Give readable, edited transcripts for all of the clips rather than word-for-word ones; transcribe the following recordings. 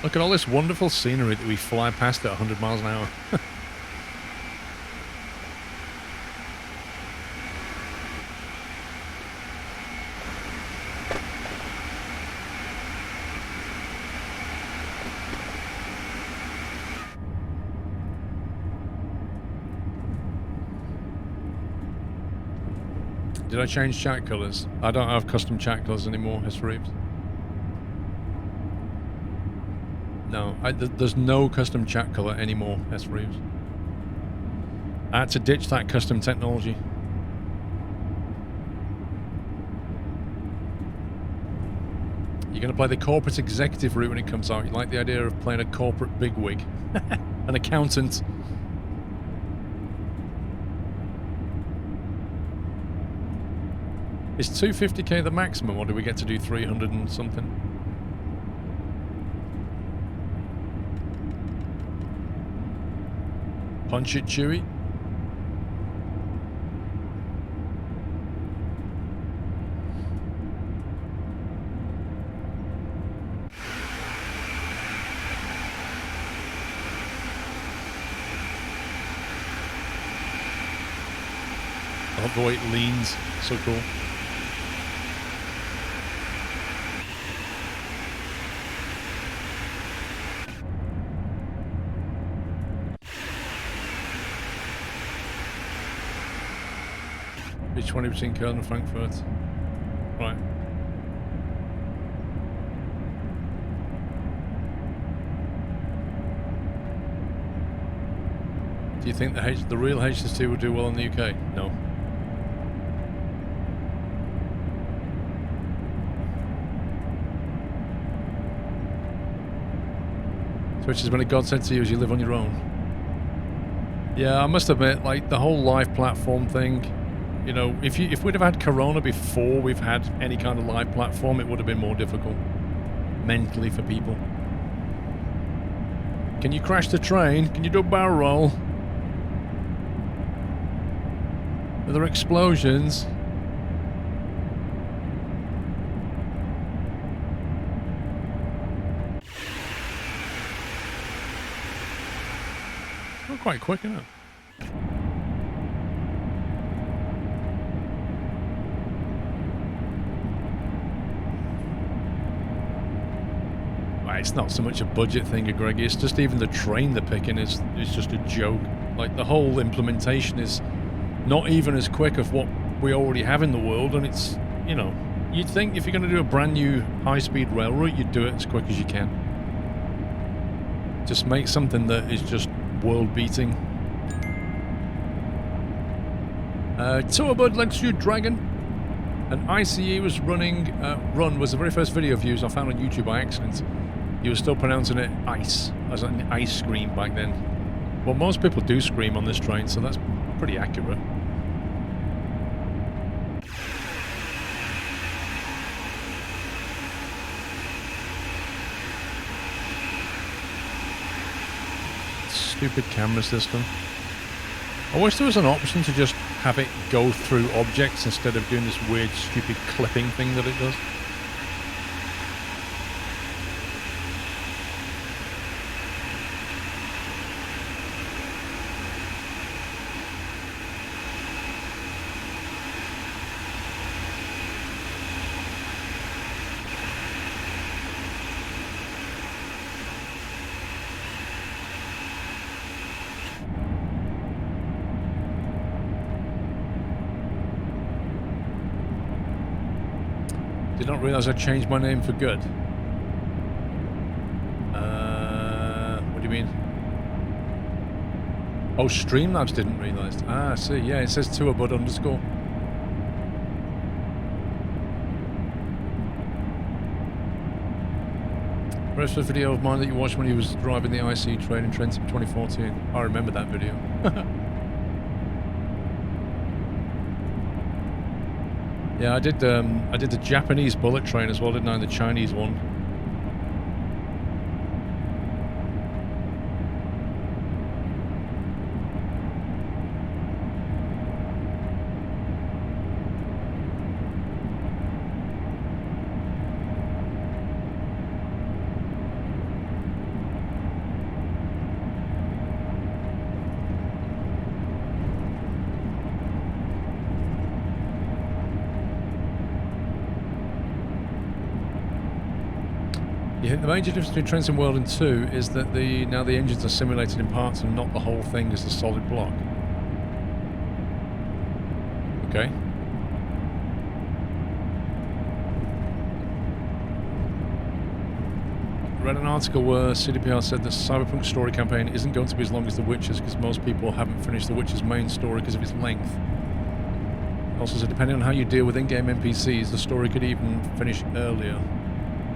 Look at all this wonderful scenery that we fly past at 100 miles an hour. Did I change chat colours? I don't have custom chat colours anymore, Reeves. No, there's no custom chat colour anymore, Reeves. I had to ditch that custom technology. You're going to play the corporate executive route when it comes out. You like the idea of playing a corporate bigwig. An accountant. Is 250k the maximum, or do we get to do 300 and something? Punch it, Chewie. I love the way it leans. So cool. It's 20 between Köln and Frankfurt. Right. Do you think the real HS2 will do well in the UK? No. Which has been a godsend to you as you live on your own. Yeah, I must admit, like the whole live platform thing, you know, if we'd have had Corona before we've had any kind of live platform, it would have been more difficult mentally for people. Can you crash the train? Can you do a barrel roll? Are there explosions? Not quite quick, isn't it? It's not so much a budget thing, Greg. It's just even the train they're picking is just a joke. Like the whole implementation is not even as quick of what we already have in the world, and it's, you know, you'd think if you're going to do a brand new high-speed railroad, you'd do it as quick as you can. Just make something that is just world-beating. Tourbud likes you, Dragon. An ICE was run was the very first video views I found on YouTube by accident. You were still pronouncing it ice, as an ice cream back then. Well, most people do scream on this train, so that's pretty accurate. Stupid camera system. I wish there was an option to just have it go through objects instead of doing this weird, stupid clipping thing that it does. Did not realise I changed my name for good. What do you mean? Oh, Streamlabs didn't realise. Ah, I see. Yeah, it says Tourbud _ Where's the video of mine that you watched when he was driving the IC train in Trenton 2014? I remember that video. Yeah, I did the Japanese bullet train as well, didn't I? And the Chinese one. Yeah, the major difference between Transcend World and 2 is that now the engines are simulated in parts and not the whole thing as a solid block. Okay. Read an article where CDPR said that Cyberpunk's story campaign isn't going to be as long as The Witcher's because most people haven't finished The Witcher's main story because of its length. Also said depending on how you deal with in-game NPCs, the story could even finish earlier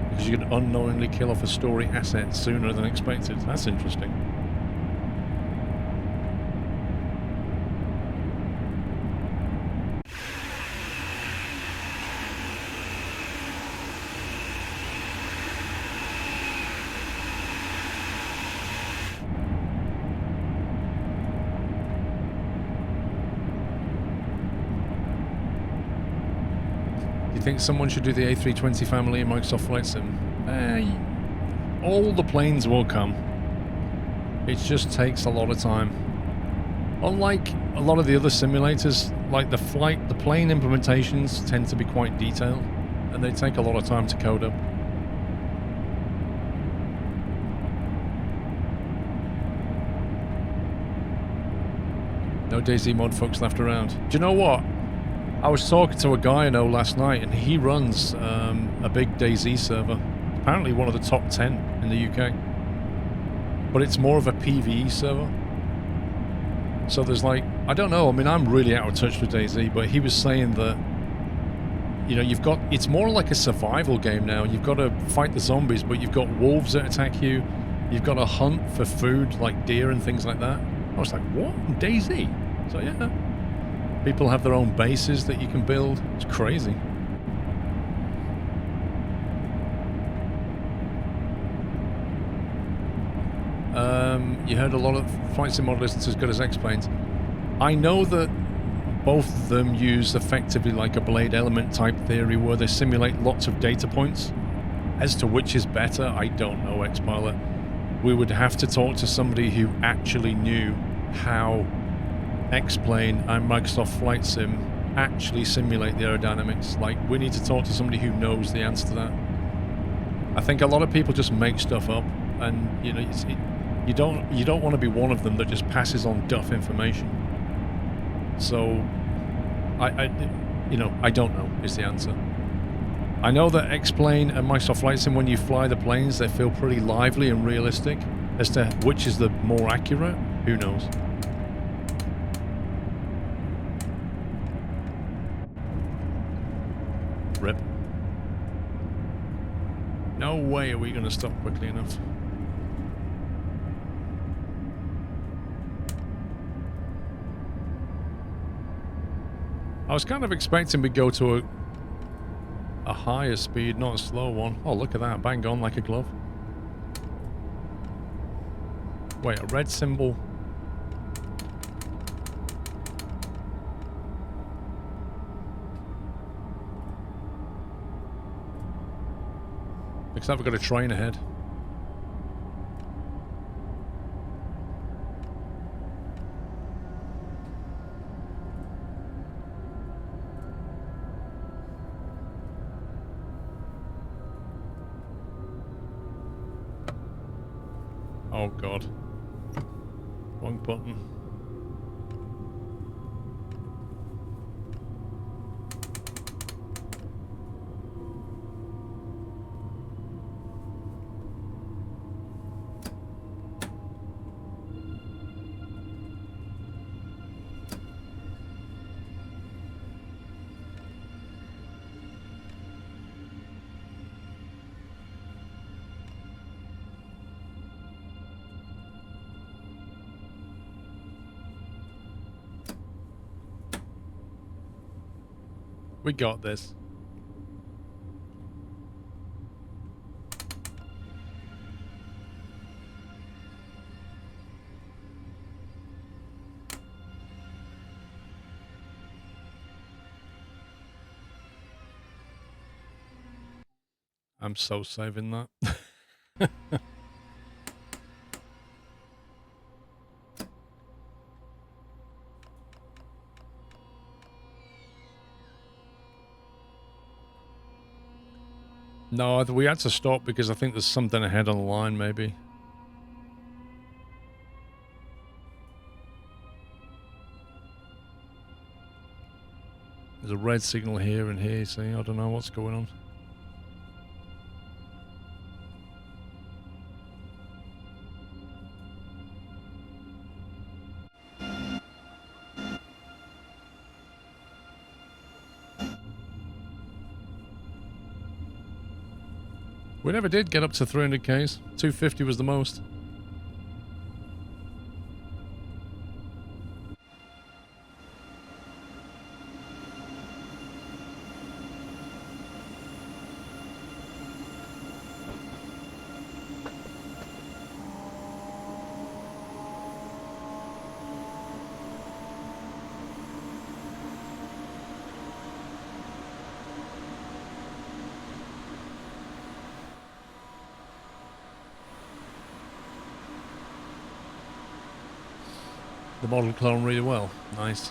because you could unknowingly kill off a story asset sooner than expected. That's interesting. I think someone should do the A320 family in Microsoft Flight Sim. All the planes will come. It just takes a lot of time. Unlike a lot of the other simulators, like the plane implementations tend to be quite detailed, and they take a lot of time to code up. No DayZ mod folks left around. Do you know what? I was talking to a guy I know last night, and he runs a big DayZ server. Apparently one of the top 10 in the UK. But it's more of a PvE server. So there's like, I don't know, I mean, I'm really out of touch with DayZ, but he was saying that, you know, it's more like a survival game now. You've got to fight the zombies, but you've got wolves that attack you. You've got to hunt for food, like deer and things like that. I was like, what? DayZ? So yeah. People have their own bases that you can build. It's crazy. You heard a lot of Flight Sim modelists as good as X-Planes. I know that both of them use effectively like a blade element type theory where they simulate lots of data points. As to which is better, I don't know, X-Pilot. We would have to talk to somebody who actually knew how X-Plane and Microsoft Flight Sim actually simulate the aerodynamics. Like, we need to talk to somebody who knows the answer to that. I think a lot of people just make stuff up, and you know, you don't want to be one of them that just passes on duff information. So, I don't know is the answer. I know that X-Plane and Microsoft Flight Sim, when you fly the planes, they feel pretty lively and realistic. As to which is the more accurate, who knows? Rip. No way are we going to stop quickly enough. I was kind of expecting we'd go to a higher speed, not a slow one. Oh, look at that. Bang on like a glove. Wait, a red symbol. Looks like we've got a train ahead. Oh god. Wrong button. We got this. I'm so saving that. No, we had to stop because I think there's something ahead on the line, maybe. There's a red signal here and here, see? I don't know what's going on. We never did get up to 300 Ks. 250 was the most. The model clone really well. Nice.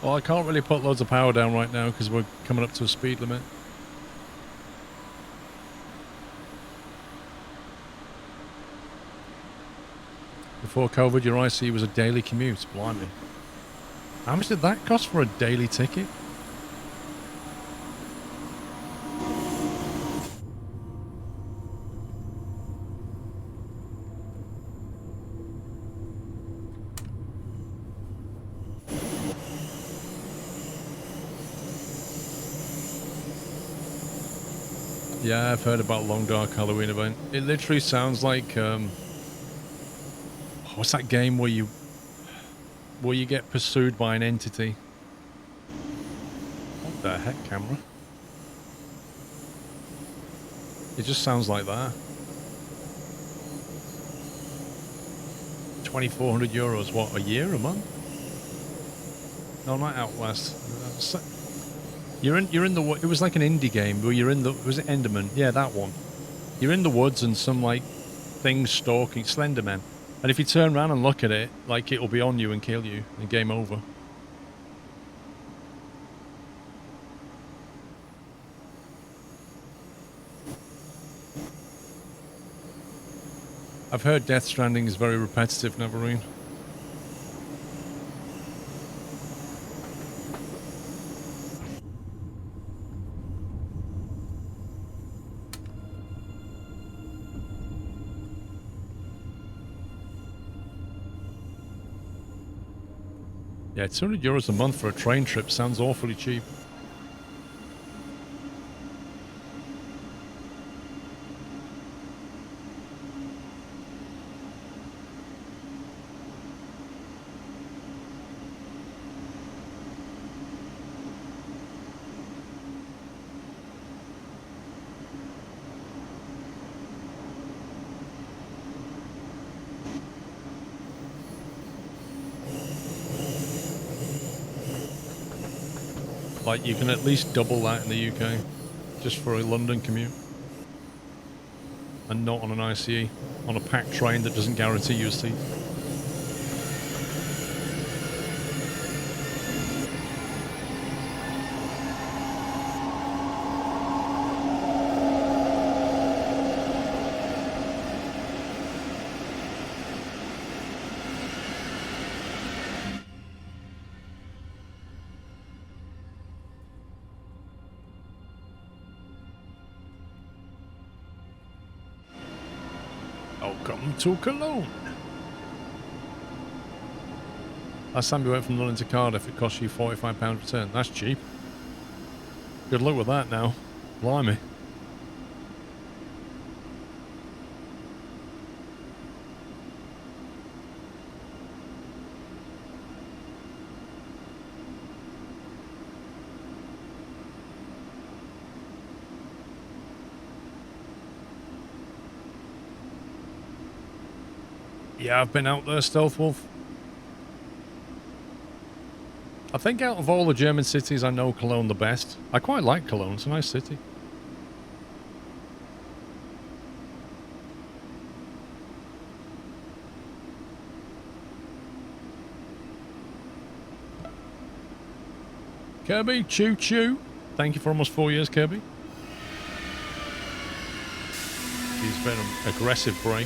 Well, I can't really put loads of power down right now because we're coming up to a speed limit. Before COVID, your IC was a daily commute. Blimey. How much did that cost for a daily ticket? Yeah, I've heard about Long Dark Halloween event. It literally sounds like what's that game where you get pursued by an entity? What the heck, camera? It just sounds like that. 2,400 euros. What, a year, a month? No, not Outlast. You're in the. It was like an indie game where you're in the. Was it Enderman? Yeah, that one. You're in the woods and some like things stalking Slenderman, and if you turn around and look at it, like it'll be on you and kill you, and game over. I've heard Death Stranding is very repetitive, Navarine. Yeah, 200 euros a month for a train trip sounds awfully cheap. Like, you can at least double that in the UK, just for a London commute. And not on an ICE, on a packed train that doesn't guarantee you a seat. Welcome to Cologne. Last time we went from London to Cardiff, it cost you £45 return. That's cheap. Good luck with that now. Blimey. Yeah, I've been out there, Stealth Wolf. I think out of all the German cities, I know Cologne the best. I quite like Cologne. It's a nice city. Kirby, choo choo. Thank you for almost 4 years, Kirby. He's been an aggressive break.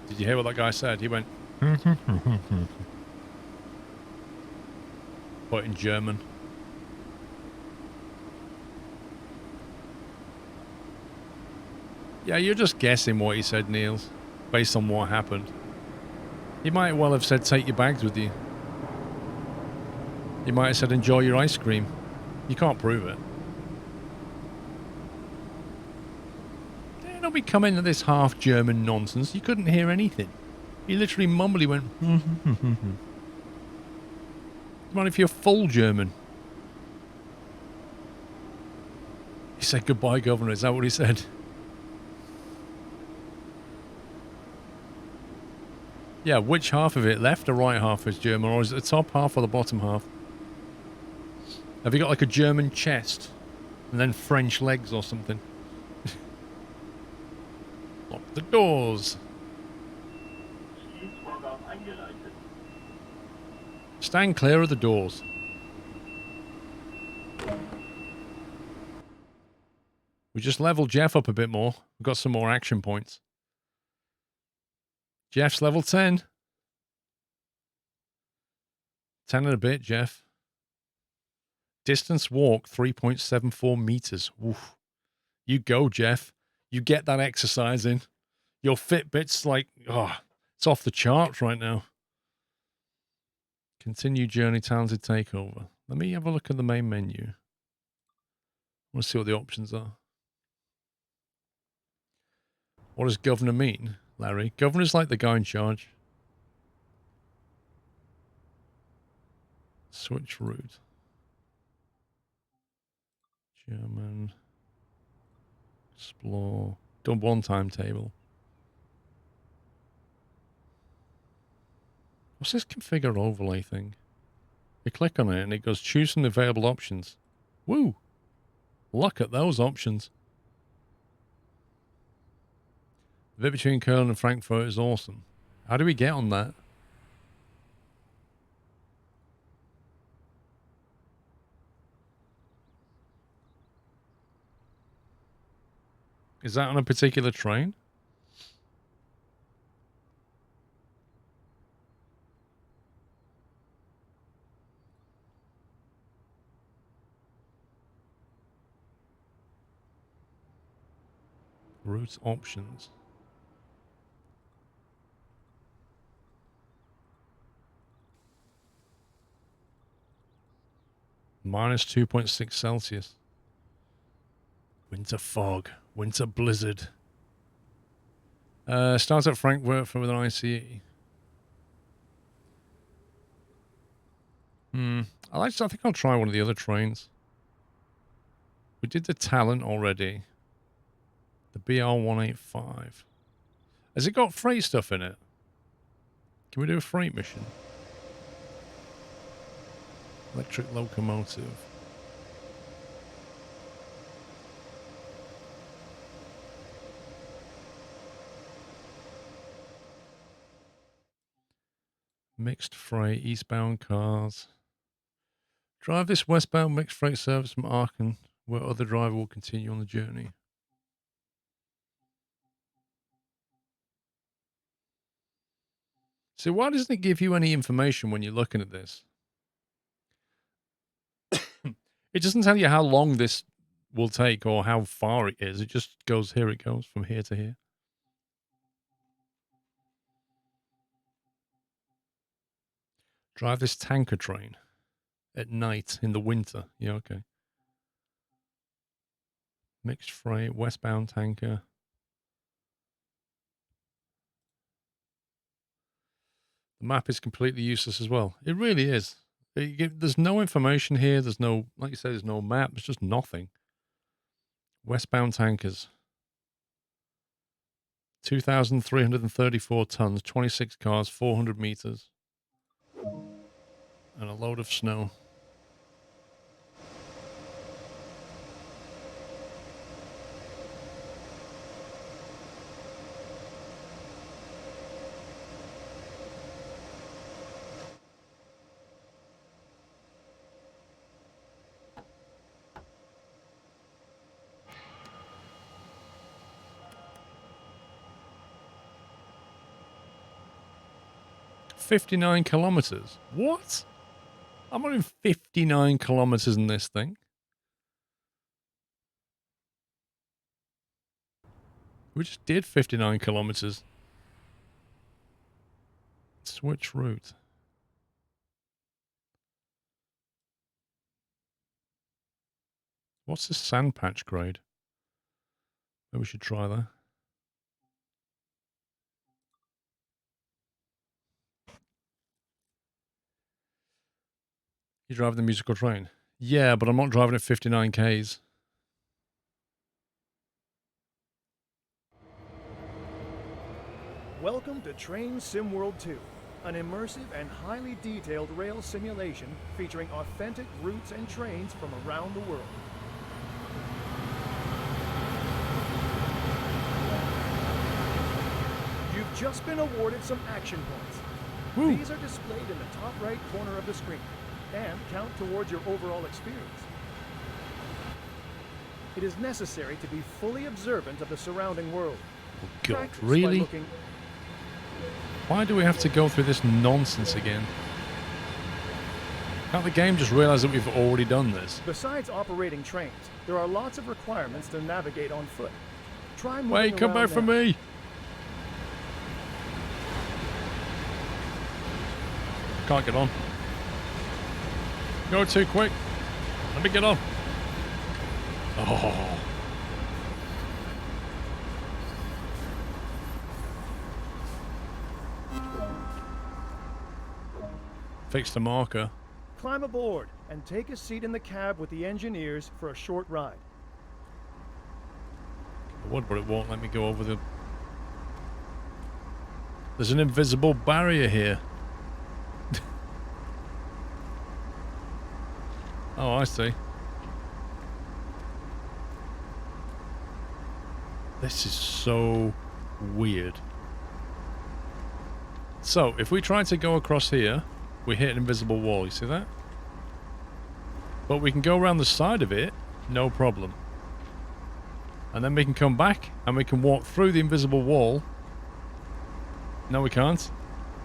Did you hear what that guy said? He went, but in German. Yeah, you're just guessing what he said, Niels, based on what happened. He might well have said, take your bags with you. He might have said, enjoy your ice cream. You can't prove it. Don't be coming to this half-German nonsense. You couldn't hear anything. He literally mumbly went, What if you're full German? He said, goodbye, Governor. Is that what he said? Yeah, which half of it, left or right half is German, or is it the top half or the bottom half? Have you got like a German chest and then French legs or something? Lock the doors. Stand clear of the doors. We just leveled Jeff up a bit more. We've got some more action points. Jeff's level 10. 10 and a bit, Jeff. Distance walk, 3.74 meters. Oof. You go, Jeff. You get that exercise in. Your Fitbit's like, it's off the charts right now. Continue journey, talented takeover. Let me have a look at the main menu. I want to see what the options are. What does governor mean, Larry? Governor's like the guy in charge. Switch route. German. Explore. Done one timetable. What's this configure overlay thing? You click on it and it goes choose from the available options. Woo! Look at those options. The bit between Köln and Frankfurt is awesome. How do we get on that? Is that on a particular train? Route options. Minus 2.6 Celsius. Winter fog. Winter blizzard. Starts at Frankfurt with an ICE. I think I'll try one of the other trains. We did the Talent already. The BR-185. Has it got freight stuff in it? Can we do a freight mission? Electric locomotive. Mixed freight, eastbound cars. Drive this westbound mixed freight service from Aachen, where other driver will continue on the journey. So why doesn't it give you any information when you're looking at this? It doesn't tell you how long this will take or how far it is. It just goes, here it goes, from here to here. Drive this tanker train at night in the winter. Yeah, okay. Mixed freight, westbound tanker. The map is completely useless as well. It really is. There's no information here. There's no, like you say, there's no map. There's just nothing. Westbound tankers. 2,334 tons, 26 cars, 400 meters. And a load of snow. $59 kilometers. What? I'm running 59 kilometers in this thing. We just did 59 kilometers. Switch route. What's this sand patch grade? Maybe we should try that. You driving the musical train? Yeah, but I'm not driving at 59 Ks. Welcome to Train Sim World 2, an immersive and highly detailed rail simulation featuring authentic routes and trains from around the world. You've just been awarded some action points. Woo. These are displayed in the top right corner of the screen and count towards your overall experience. It is necessary to be fully observant of the surrounding world. Oh God, Practice by really? looking. Why do we have to go through this nonsense again? Can't the game just realize that we've already done this? Besides operating trains, there are lots of requirements to navigate on foot. Try moving Wait, come around back for now. me! Can't get on. Go too quick. Let me get on. Oh. Fix the marker. Climb aboard and take a seat in the cab with the engineers for a short ride. I would, but it won't let me go over the... There's an invisible barrier here. Oh, I see. This is so weird. So, if we try to go across here, we hit an invisible wall. You see that? But we can go around the side of it, no problem. And then we can come back and we can walk through the invisible wall. No, we can't.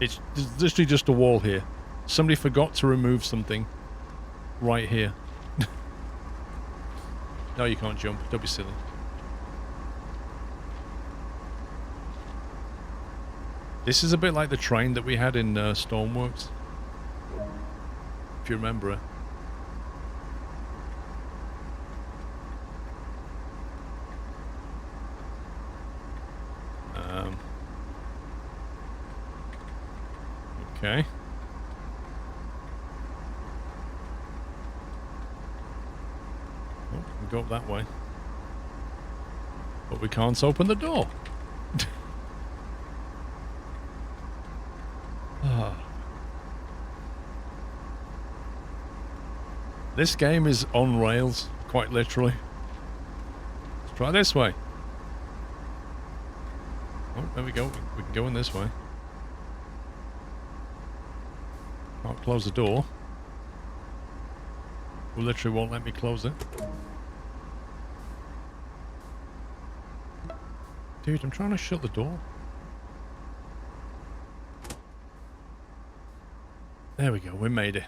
It's literally just a wall here. Somebody forgot to remove something right here. No, you can't jump. Don't be silly. This is a bit like the train that we had in Stormworks. If you remember it. Okay. Oh, we go up that way. But we can't open the door. This game is on rails, quite literally. Let's try this way. Oh, there we go. We can go in this way. Can't close the door. It literally won't let me close it. Dude, I'm trying to shut the door. There we go, we made it.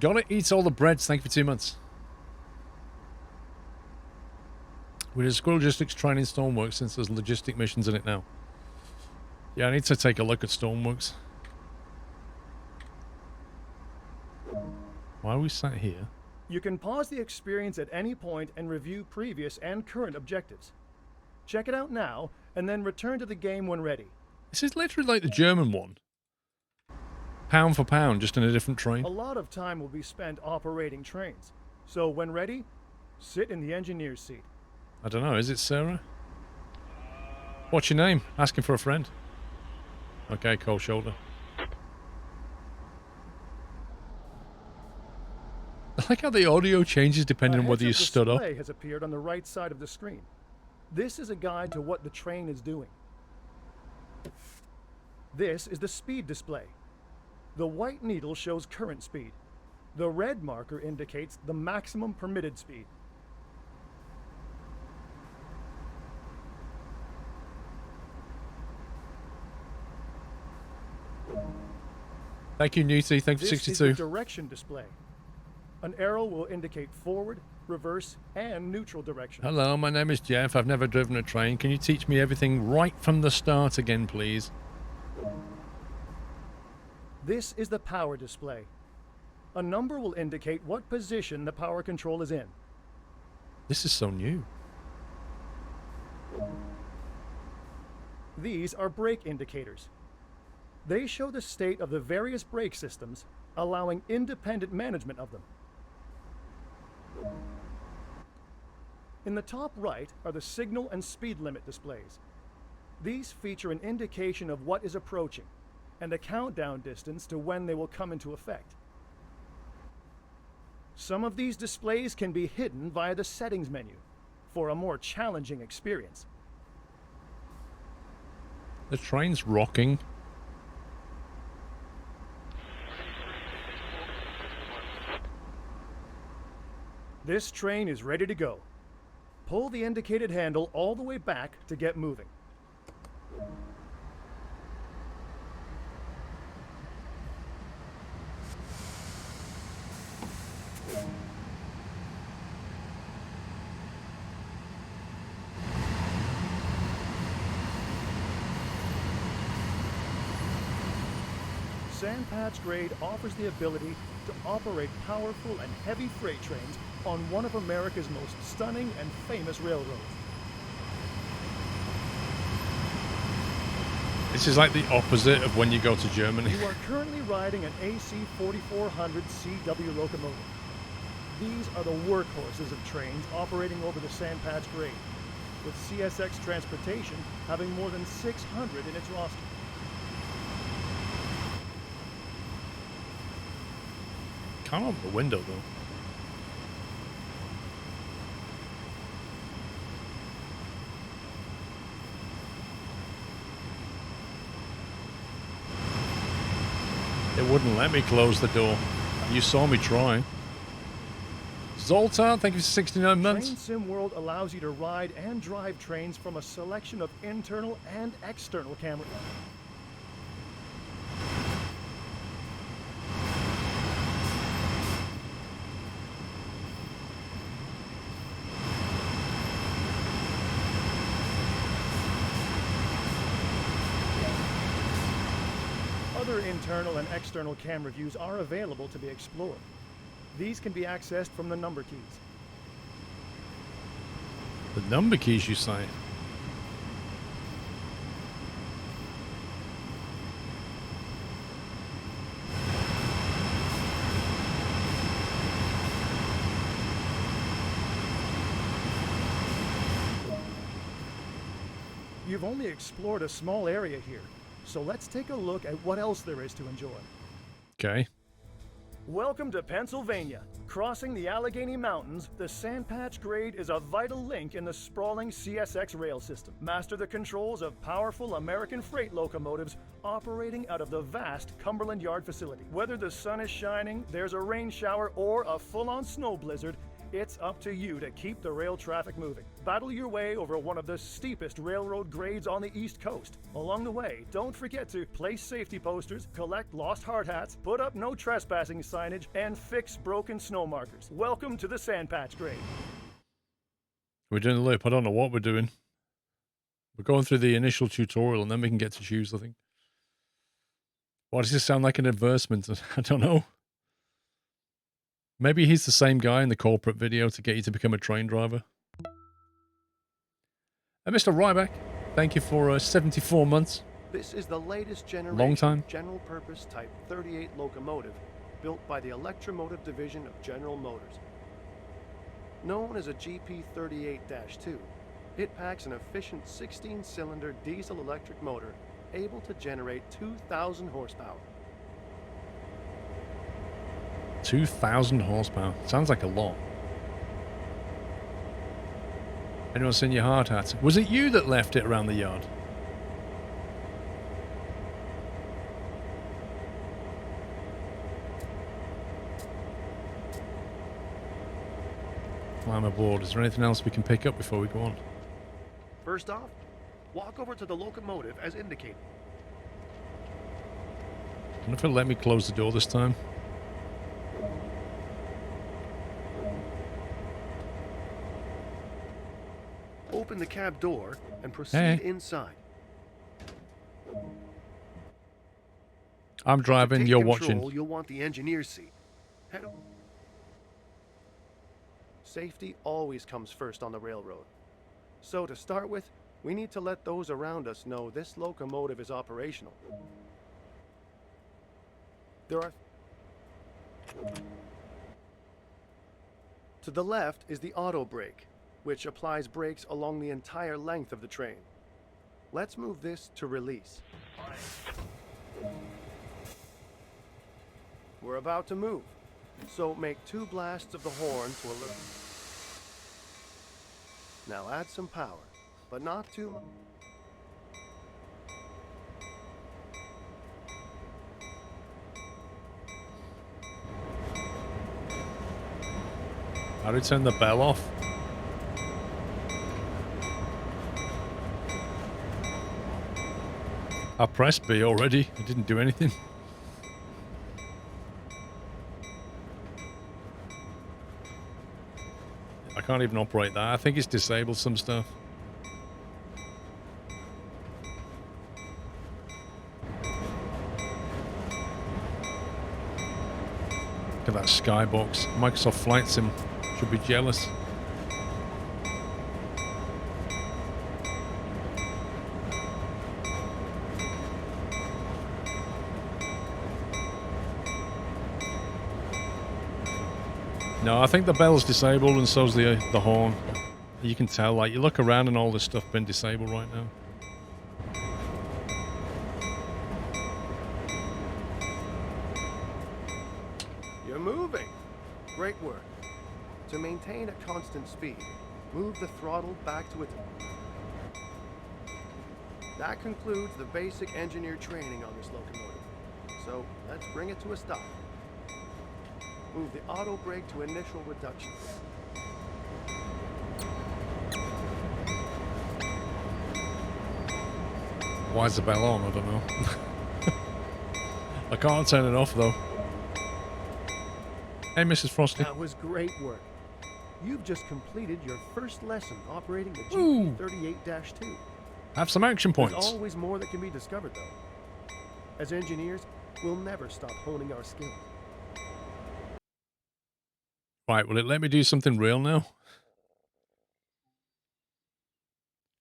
Gotta eat all the breads, thank you for 2 months. We did Squirrel Logistics training Stormworks since there's logistic missions in it now. Yeah, I need to take a look at Stormworks. Why are we sat here? You can pause the experience at any point and review previous and current objectives. Check it out now, and then return to the game when ready. This is literally like the German one. Pound for pound, just in a different train. A lot of time will be spent operating trains. So when ready, sit in the engineer's seat. I don't know. Is it Sarah? What's your name? Asking for a friend. Okay, cold shoulder. I like how the audio changes depending on whether you stood up. A display has appeared on the right side of the screen. This is a guide to what the train is doing. This is the speed display. The white needle shows current speed. The red marker indicates the maximum permitted speed. Thank you, Newty. Thank you for This 62. is the direction display. An arrow will indicate forward, reverse, and neutral direction. Hello, my name is Jeff. I've never driven a train. Can you teach me everything right from the start again, please? This is the power display. A number will indicate what position the power control is in. This is so new. These are brake indicators. They show the state of the various brake systems, allowing independent management of them. In the top right are the signal and speed limit displays. These feature an indication of what is approaching and a countdown distance to when they will come into effect. Some of these displays can be hidden via the settings menu for a more challenging experience. The train's rocking. This train is ready to go. Pull the indicated handle all the way back to get moving. Sandpatch Grade offers the ability to operate powerful and heavy freight trains on one of America's most stunning and famous railroads. This is like the opposite of when you go to Germany. You are currently riding an AC 4400 CW locomotive. These are the workhorses of trains operating over the Sandpatch Grade, with CSX Transportation having more than 600 in its roster. Can't open the window though. It wouldn't let me close the door. You saw me try. Zoltar, thank you for 69 months. Train Sim World allows you to ride and drive trains from a selection of internal and external cameras. Other internal and external camera views are available to be explored. These can be accessed from the number keys. The number keys, you say? You've only explored a small area here, so let's take a look at what else there is to enjoy. Okay. Welcome to Pennsylvania. Crossing the Allegheny Mountains, the Sandpatch Grade is a vital link in the sprawling CSX rail system. Master the controls of powerful American freight locomotives operating out of the vast Cumberland Yard facility. Whether the sun is shining, there's a rain shower, or a full-on snow blizzard, it's up to you to keep the rail traffic moving. Battle your way over one of the steepest railroad grades on the East Coast. Along the way, don't forget to place safety posters, collect lost hard hats, put up no trespassing signage, and fix broken snow markers. Welcome to the Sandpatch Grade. We're doing the loop. I don't know what we're doing. We're going through the initial tutorial and then we can get to choose, I think. Why does this sound like an advertisement? I don't know. Maybe he's the same guy in the corporate video to get you to become a train driver. And Mr. Ryback, thank you for 74 months. This is the latest Long generation time. general-purpose Type 38 locomotive built by the Electromotive Division of General Motors. Known as a GP38-2, it packs an efficient 16-cylinder diesel-electric motor able to generate 2,000 horsepower. 2,000 horsepower. Sounds like a lot. Anyone seen your hard hat? Was it you that left it around the yard? Climb aboard. Is there anything else we can pick up before we go on? First off, walk over to the locomotive as indicated. I wonder if it'll let me close the door this time. Open the cab door and proceed inside. I'm driving, To you're take control, watching. You'll want the engineer's seat. Safety always comes first on the railroad. So to start with, we need to let those around us know this locomotive is operational. To the left is the auto brake, which applies brakes along the entire length of the train. Let's move this to release. We're about to move, so make 2 blasts of the horn to alert. Now add some power, but not too much. How do we turn the bell off? I pressed B already. It didn't do anything. I can't even operate that. I think it's disabled some stuff. Look at that skybox. Microsoft Flight Sim should be jealous. No, I think the bell's disabled and so's the horn. You can tell, like, you look around and all this stuff been disabled right now. You're moving. Great work. To maintain a constant speed, move the throttle back to its... That concludes the basic engineer training on this locomotive. So let's bring it to a stop. Move the auto brake to initial reduction. Why is the bell on? I don't know. I can't turn it off though. Hey, Mrs. Frosty. That was great work. You've just completed your first lesson operating the Ooh. GP38-2. Have some action points. There's always more that can be discovered, though. As engineers, we'll never stop honing our skills. Right, will it let me do something real now?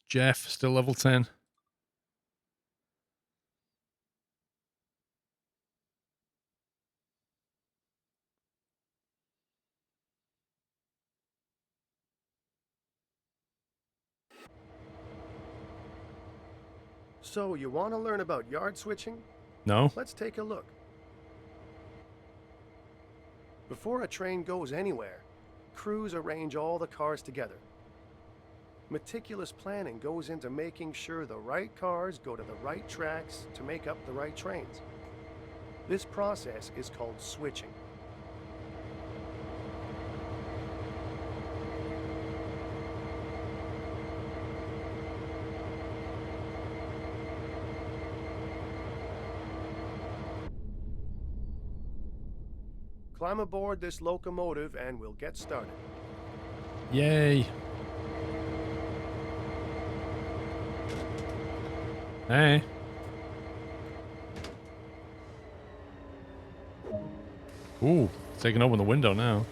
Jeff, still level 10. So, you want to learn about yard switching? No? Let's take a look. Before a train goes anywhere, crews arrange all the cars together. Meticulous planning goes into making sure the right cars go to the right tracks to make up the right trains. This process is called switching. Climb aboard this locomotive and we'll get started. Yay. Hey. Ooh, taking open the window now.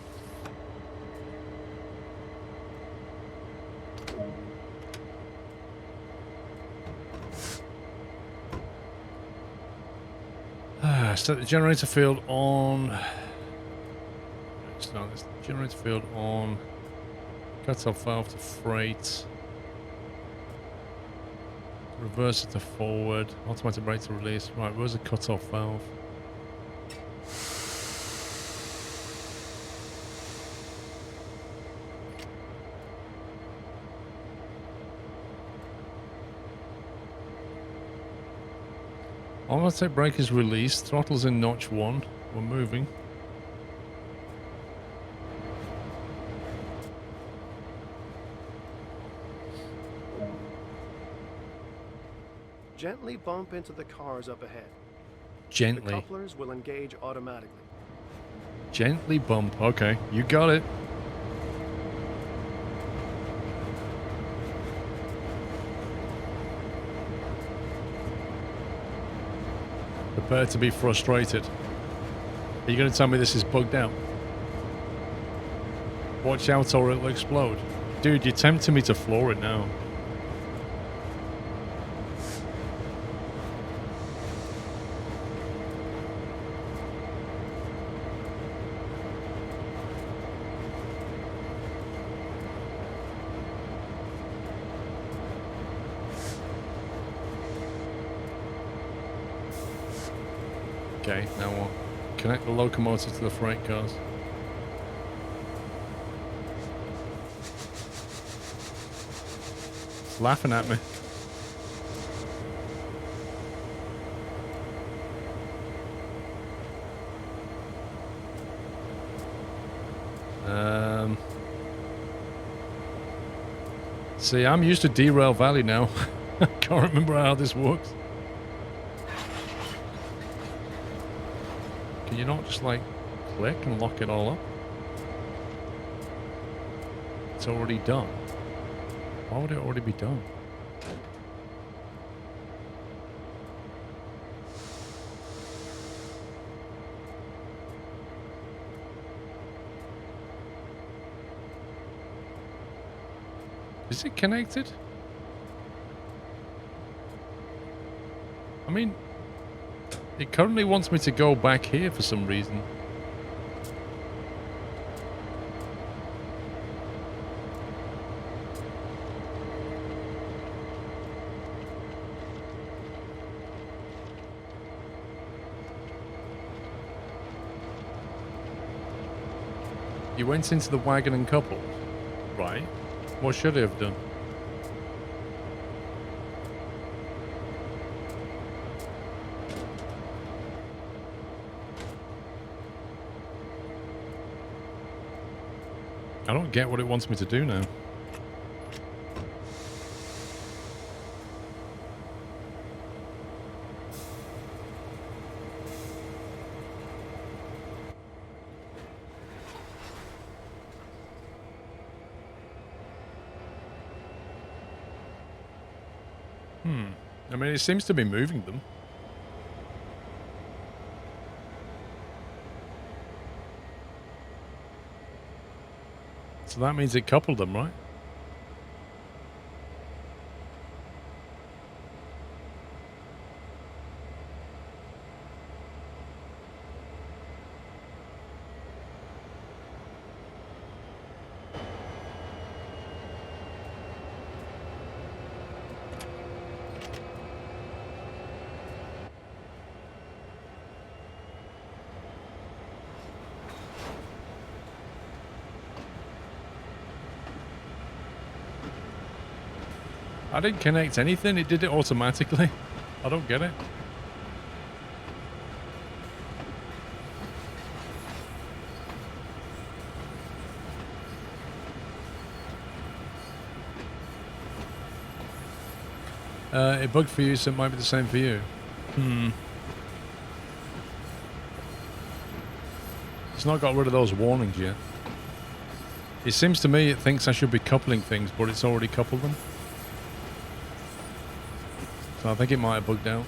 Set the generator field on. No, this generator field on. Cut-off valve to freight. Reverse it to forward. Automatic brake to release. Right, where's the cut-off valve? Automatic brake is released. Throttle's in notch 1. We're moving. Gently bump into the cars up ahead. Gently. The couplers will engage automatically. Gently bump. Okay, you got it. Prepare to be frustrated. Are you going to tell me this is bugged out? Watch out or it'll explode. Dude, you're tempting me to floor it now. Okay, now we'll connect the locomotive to the freight cars. It's laughing at me. See, I'm used to Derail Valley now. I can't remember how this works. Can you not just like click and lock it all up? It's already done. Why would it already be done? Is it connected? I mean, it currently wants me to go back here for some reason. You went into the wagon and coupled, right? What should I have done? I don't get what it wants me to do now. I mean, it seems to be moving them. So that means it coupled them, right? I didn't connect anything, it did it automatically. I don't get it. It bugged for you, so it might be the same for you. It's not got rid of those warnings yet. It seems to me it thinks I should be coupling things, but it's already coupled them. So I think it might have bugged out.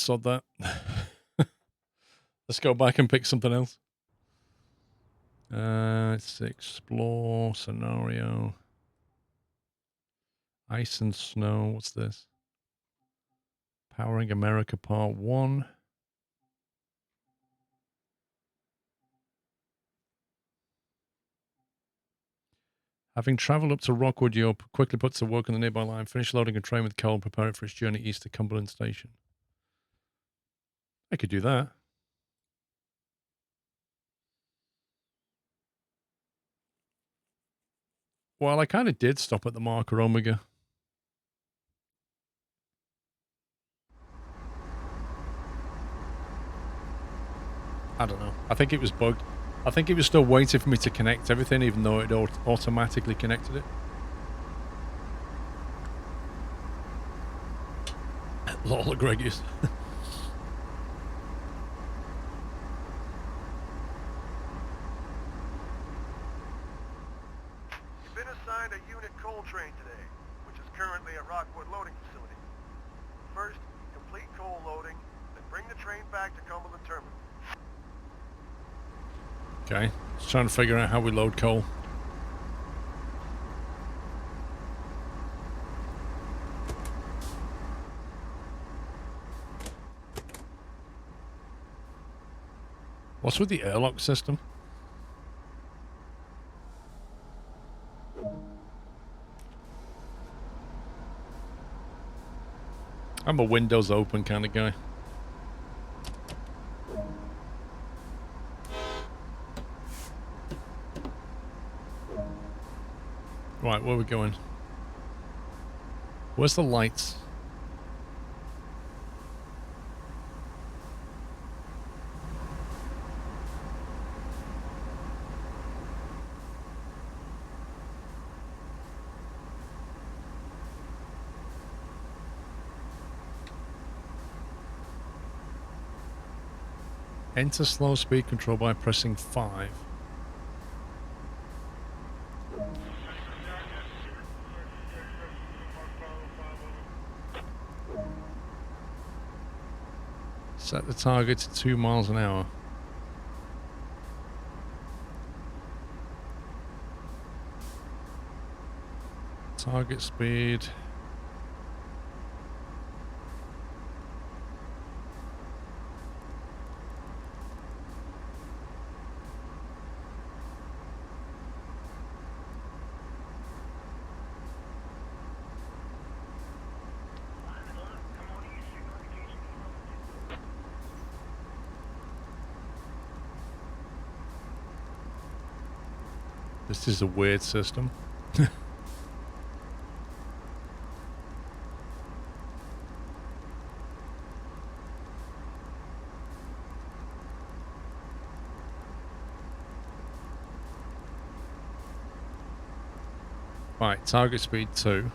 Sod that. Let's go back and pick something else. Let's explore scenario. Ice and snow. What's this? Powering America Part 1. Having travelled up to Rockwood, you'll quickly put to work on the nearby line, finish loading a train with coal, and prepare it for its journey east to Cumberland Station. I could do that. Well, I kind of did stop at the marker Omega. I don't know. I think it was bugged. I think it was still waiting for me to connect everything, even though it automatically connected it. Lol, Greggius. You've been assigned a unit coal train today, which is currently at Rockwood loading facility. First, complete coal loading, then bring the train back to Cumberland Terminal. Okay, just trying to figure out how we load coal. What's with the airlock system? I'm a windows open kind of guy. Right, where are we going? Where's the lights? Enter slow speed control by pressing 5. Set the target to 2 miles an hour. Target speed. This is a weird system. Right, target speed 2.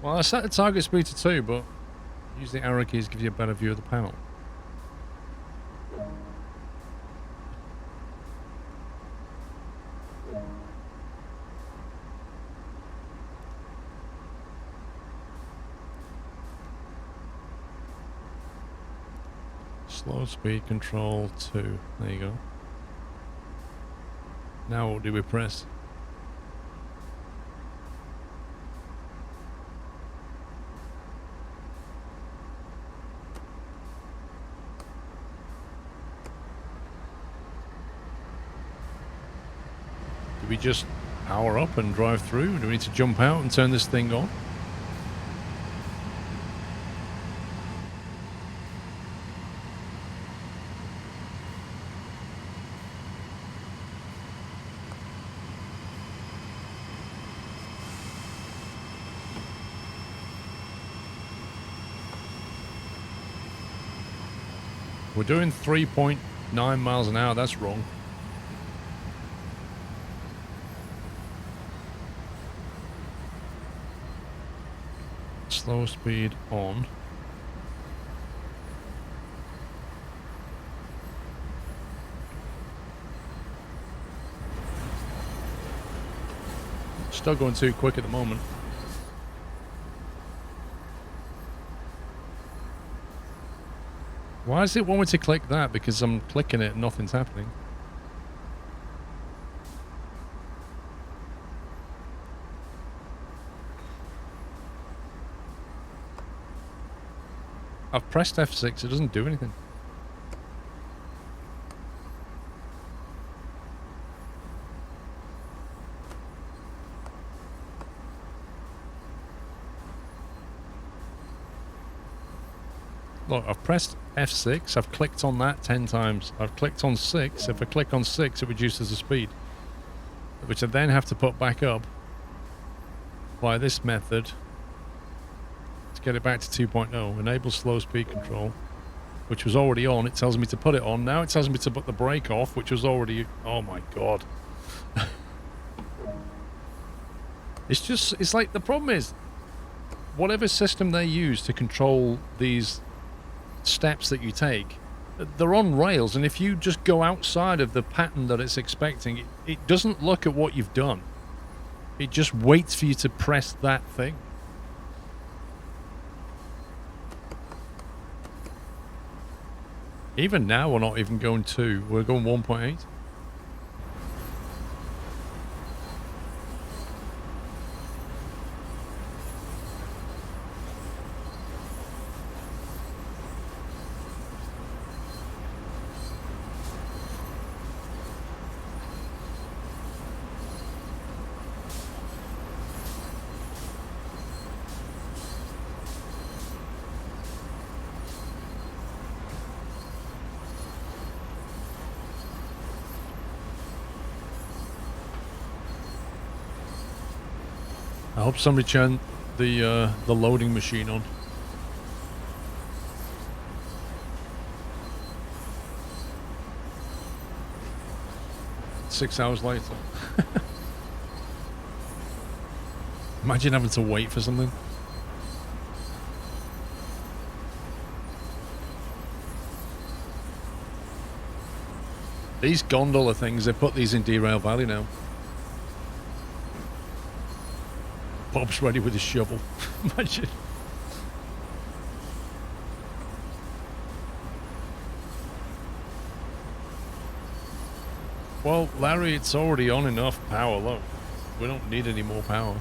Well, I set the target speed to 2, but using the arrow keys gives you a better view of the panel. Slow speed control 2. There you go. Now what do we press? Do we just power up and drive through? Do we need to jump out and turn this thing on? We're doing 3.9 miles an hour. That's wrong. Slow speed on. still going too quick at the moment. Why does it want me to click that? Because I'm clicking it and nothing's happening. I've pressed F6, it doesn't do anything. Look, I've pressed F6, I've clicked on that 10 times. I've clicked on 6. If I click on 6, it reduces the speed, which I then have to put back up by this method to get it back to 2.0. Enable slow speed control, which was already on. It tells me to put it on. Now it tells me to put the brake off, which was already... Oh my god. It's like, the problem is, whatever system they use to control these steps that you take, they're on rails, and if you just go outside of the pattern that it's expecting, it doesn't look at what you've done. It just waits for you to press that thing. Even now we're not even going 2, we're going 1.8. I hope somebody turned the loading machine on. Six hours later. Imagine having to wait for something. These gondola things, they put these in Derail Valley now. Bob's ready with his shovel. Imagine. Well, Larry, it's already on enough power. Look, we don't need any more power.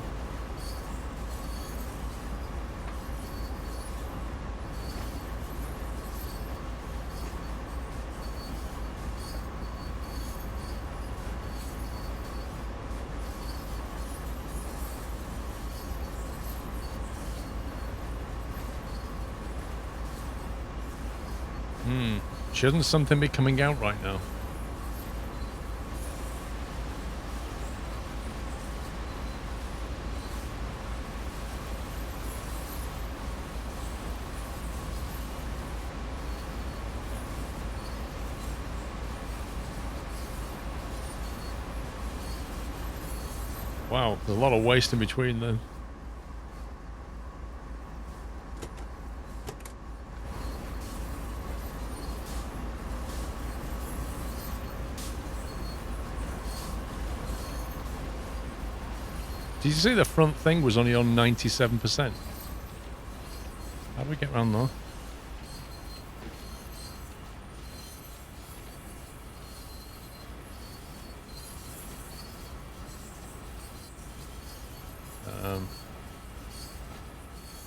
Shouldn't something be coming out right now? Wow, there's a lot of waste in between then. Did you see the front thing was only on 97%? How do we get around there?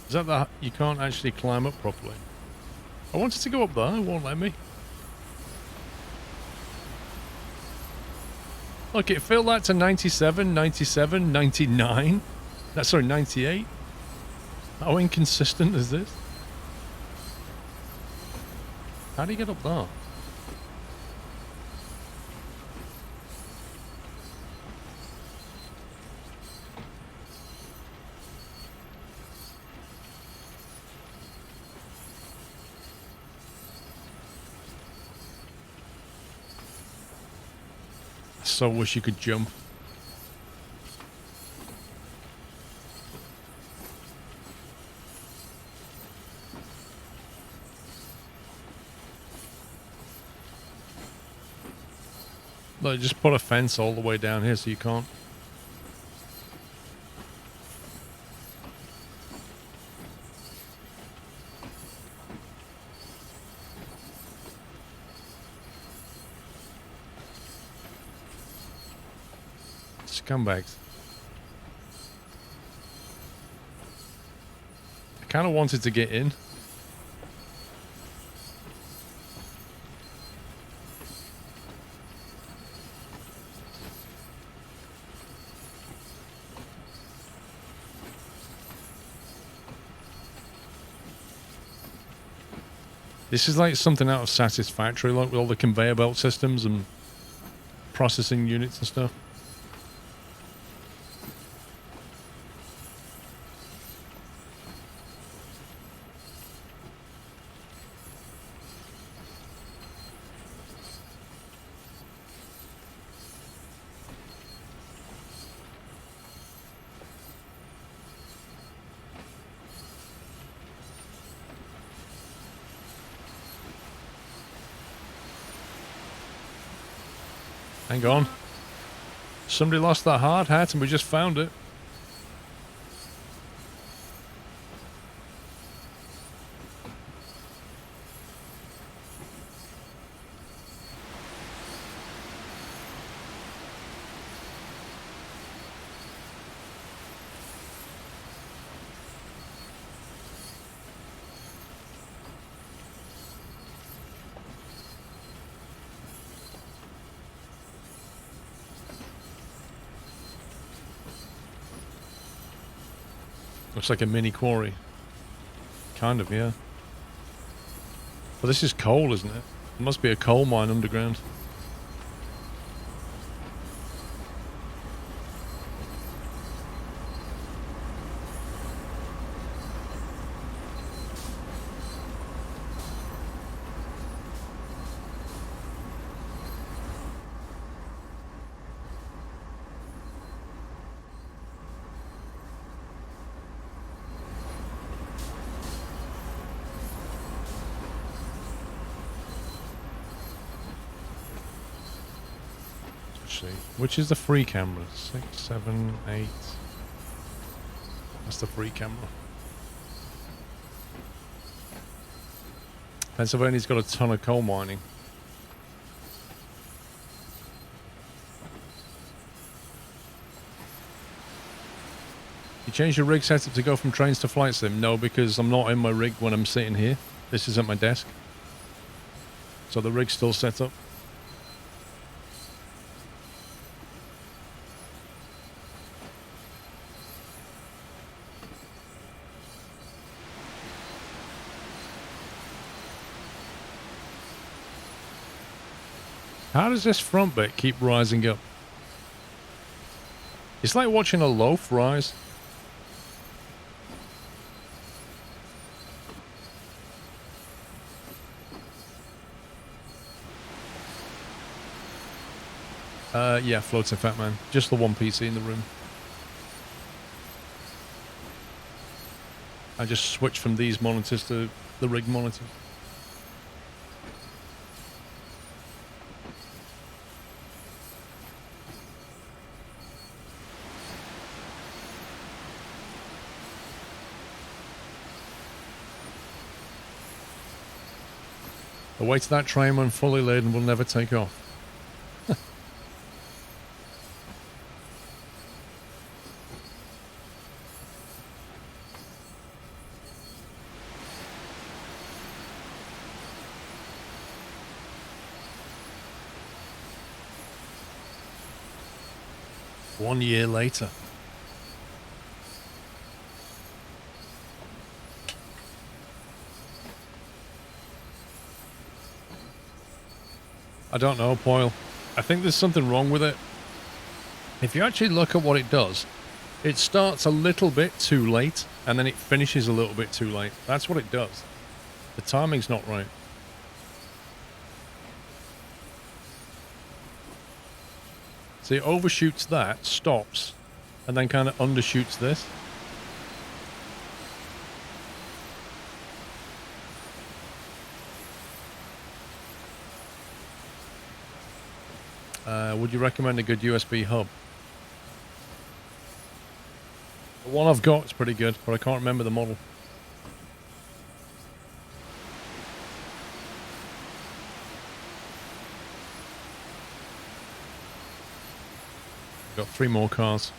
Is that the... You can't actually climb up properly? I wanted to go up there, it won't let me. Look, it filled that to 97, 97, 99. That's sorry, 98. How inconsistent is this? How do you get up there? I so wish you could jump. Look, just put a fence all the way down here so you can't. Scumbags. I kind of wanted to get in. This is like something out of Satisfactory, like with all the conveyor belt systems and processing units and stuff. Hang on. Somebody lost their hard hat and we just found it. Looks like a mini quarry. Kind of, yeah. But this is coal, isn't it? It must be a coal mine underground. Which is the free camera? 6, 7, 8. That's the free camera. Pennsylvania's got a ton of coal mining. You change your rig setup to go from trains to flight sim? No, because I'm not in my rig when I'm sitting here. This is at my desk. So the rig's still set up. How does this front bit keep rising up? It's like watching a loaf rise. Yeah, floating fat man. Just the one PC in the room. I just switched from these monitors to the rig monitors. The weight of that train when fully laden will never take off. One year later. I don't know, Poyle. I think there's something wrong with it. If you actually look at what it does, it starts a little bit too late, and then it finishes a little bit too late. That's what it does. The timing's not right. So it overshoots that, stops, and then kind of undershoots this. Would you recommend a good USB hub? The one I've got is pretty good, but I can't remember the model. Got 3 more cars.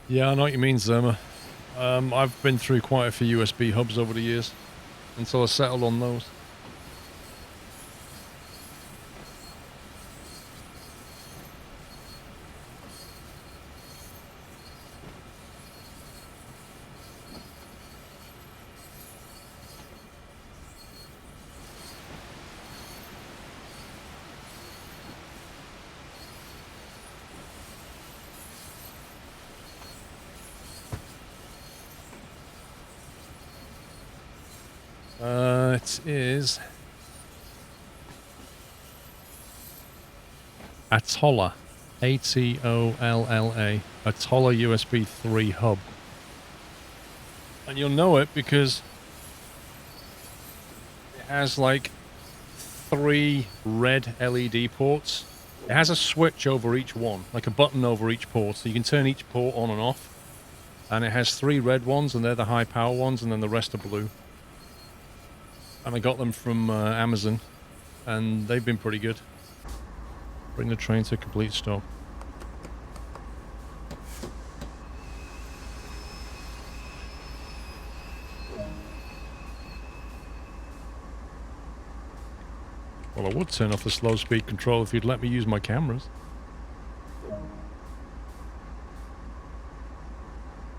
Yeah, I know what you mean, Zerma. I've been through quite a few USB hubs over the years until I settled on those. It is Atolla, A-T-O-L-L-A, Atolla USB 3 hub. And you'll know it because it has like 3 red LED ports. It has a switch over each one, like a button over each port, so you can turn each port on and off. And it has 3 red ones, and they're the high power ones, and then the rest are blue. And I got them from Amazon, and they've been pretty good. Bring the train to a complete stop. Well, I would turn off the slow speed control if you'd let me use my cameras.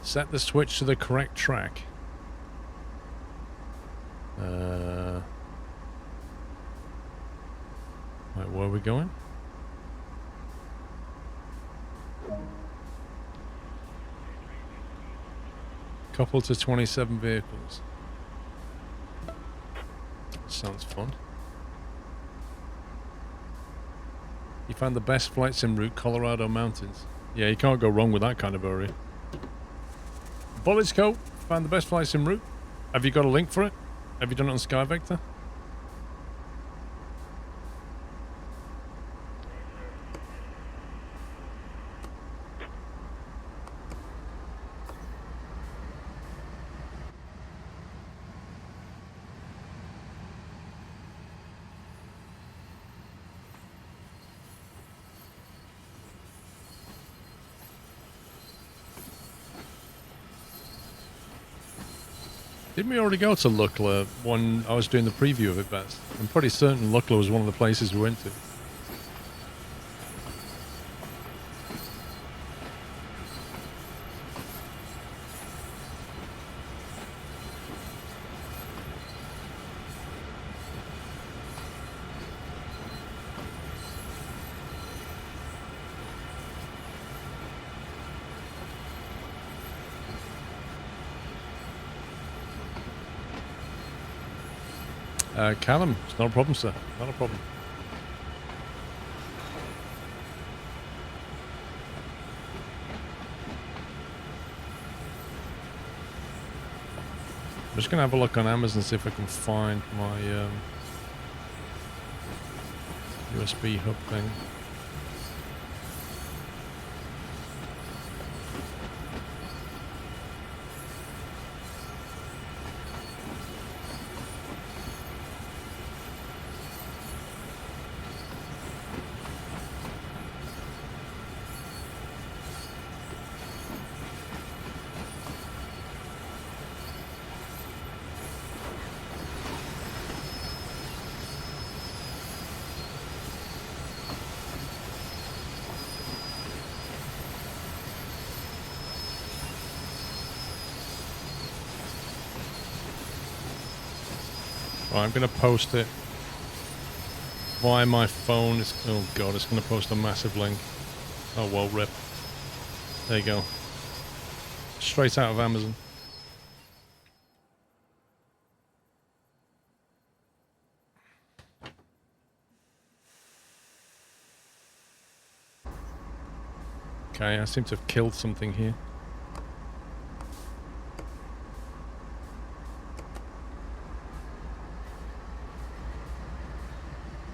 Set the switch to the correct track. Right, where are we going? Couple to 27 vehicles. Sounds fun. You found the best flight sim route, Colorado Mountains. Yeah, you can't go wrong with that kind of area. Bullets Coat, found the best flight sim route. Have you got a link for it? Have you done it on SkyVector? Didn't we already go to Lukla when I was doing the preview of it, Best? I'm pretty certain Lukla was one of the places we went to. Callum, it's not a problem, sir. Not a problem. I'm just going to have a look on Amazon, see if I can find my USB hub thing. Right, I'm going to post it via my phone. Oh god, it's going to post a massive link. Oh well, rip. There you go. Straight out of Amazon. Okay, I seem to have killed something here.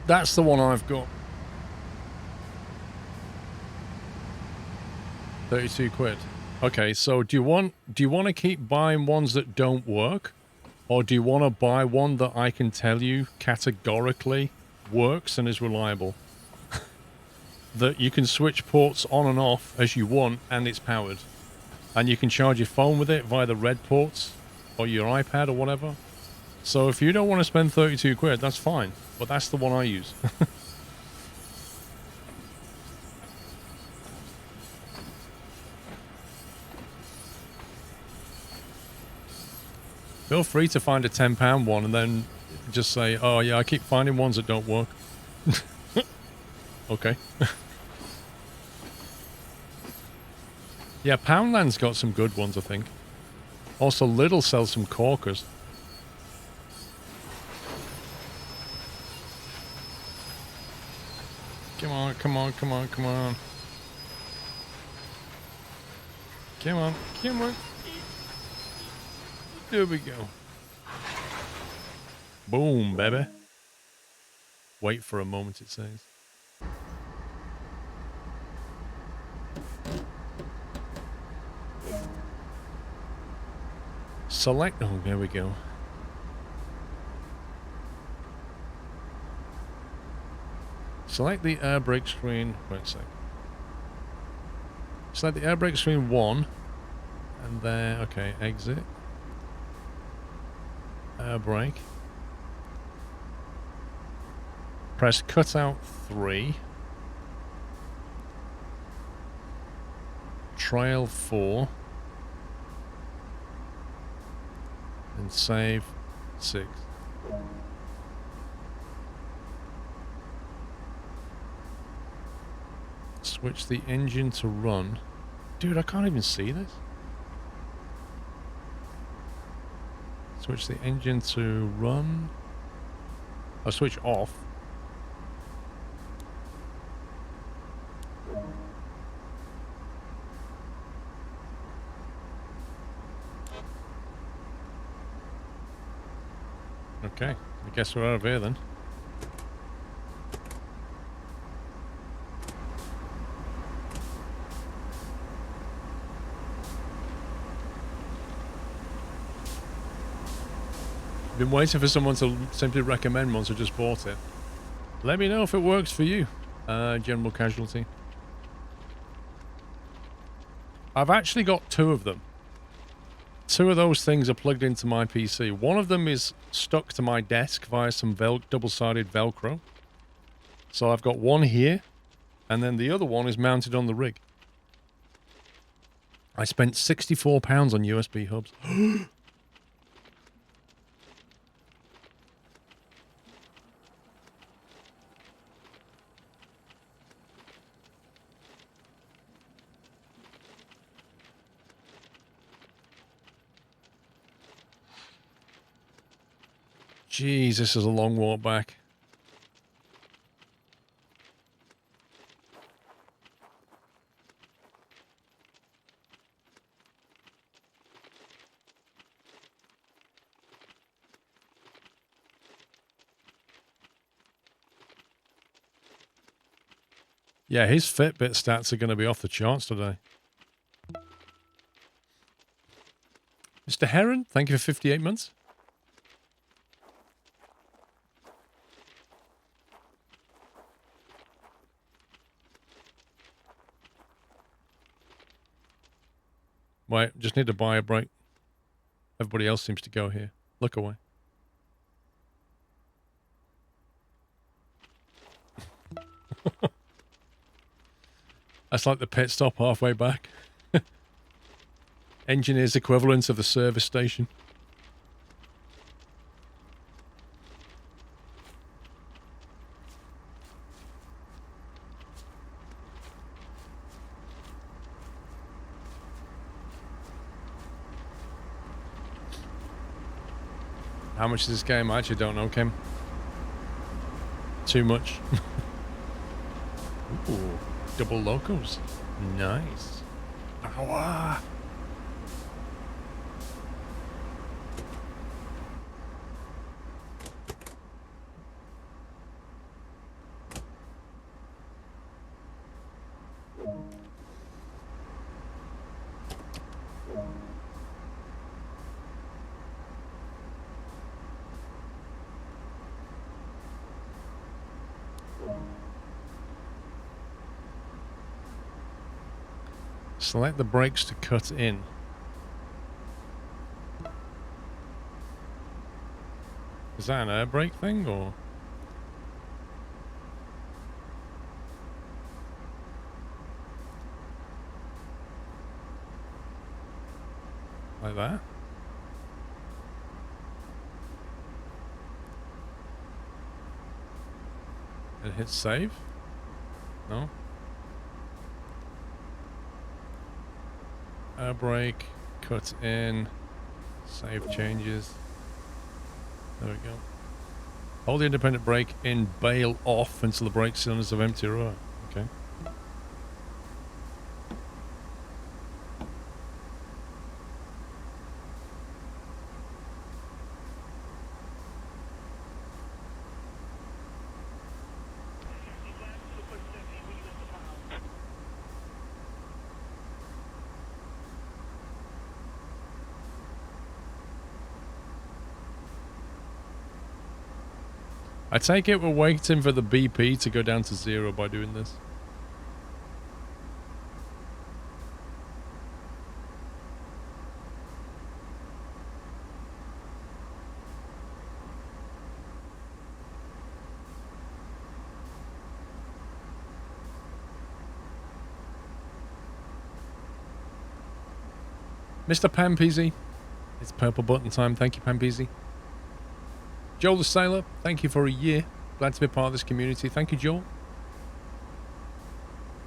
That's the one I've got. 32 quid. Okay, so do you want to keep buying ones that don't work? Or do you want to buy one that I can tell you categorically works and is reliable? That you can switch ports on and off as you want and it's powered. And you can charge your phone with it via the red ports or your iPad or whatever. So if you don't want to spend 32 quid, that's fine. But that's the one I use. Feel free to find a £10 one and then just say, oh yeah, I keep finding ones that don't work. Okay. Yeah, Poundland's got some good ones, I think. Also, Lidl sells some corkers. Come on, come on, come on, come on. Come on, come on. There we go. Boom, baby. Wait for a moment, it says. Select. Oh, there we go. Select the air brake screen. Wait a sec. Select the air brake screen 1. And then, okay, exit. Air brake. Press cutout 3. Trail 4. And save 6. Switch the engine to run. Dude, I can't even see this. Switch the engine to run. I'll switch off. Okay, I guess we're out of here then. Been waiting for someone to simply recommend one, so just bought it. Let me know if it works for you, General Casualty. I've actually got 2 of them. 2 of those things are plugged into my PC. One of them is stuck to my desk via some double-sided Velcro. So I've got one here, and then the other one is mounted on the rig. I spent £64 on USB hubs. Jeez, this is a long walk back. Yeah, his Fitbit stats are going to be off the charts today. Mr. Heron, thank you for 58 months. Wait, just need to buy a break. Everybody else seems to go here. Look away. That's like the pit stop halfway back. Engineer's equivalent of the service station. How much is this game? I actually don't know, Kim. Too much. Ooh, double locos. Nice. Ow. Select the brakes to cut in. Is that an air brake thing, or? Like that? And hit save? No? Air brake, cut in, save changes. There we go. Hold the independent brake in, bail off until the brake cylinders have empty. Right. Okay. I take it we're waiting for the BP to go down to 0 by doing this. Mr. Pampeasy, it's purple button time. Thank you, Pampeasy. Joel the Sailor, thank you for a year. Glad to be part of this community. Thank you, Joel.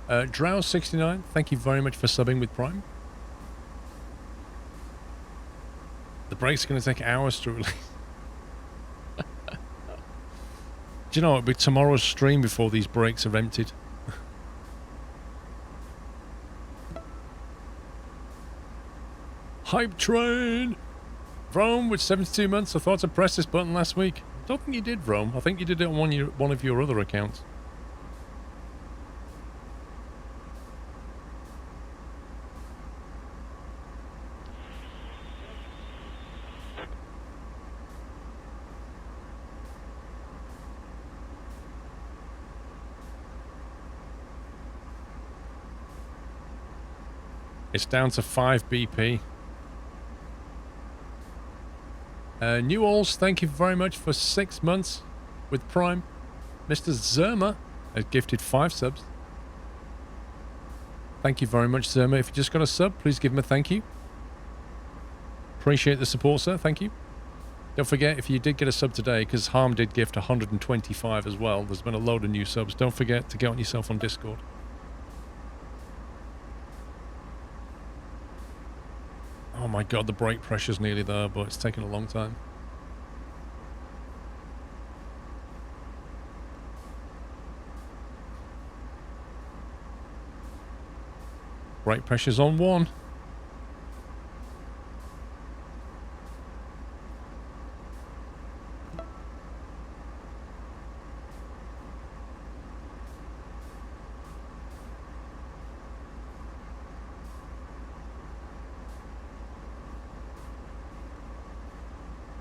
Drow69, thank you very much for subbing with Prime. The brakes are going to take hours to release. Do you know, it'll be tomorrow's stream before these brakes are emptied. Hype train! Vrome with 72 months. I thought to press this button last week. I don't think you did, Vrome. I think you did it on one of your other accounts. It's down to 5 BP. Newalls, thank you very much for 6 months with Prime. Mr. Zerma has gifted 5 subs. Thank you very much, Zerma. If you just got a sub, please give him a thank you. Appreciate the support, sir. Thank you. Don't forget, if you did get a sub today, because Harm did gift 125 as well, there's been a load of new subs. Don't forget to get on yourself on Discord. Oh my god, the brake pressure's nearly there, but it's taking a long time. Brake pressure's on 1.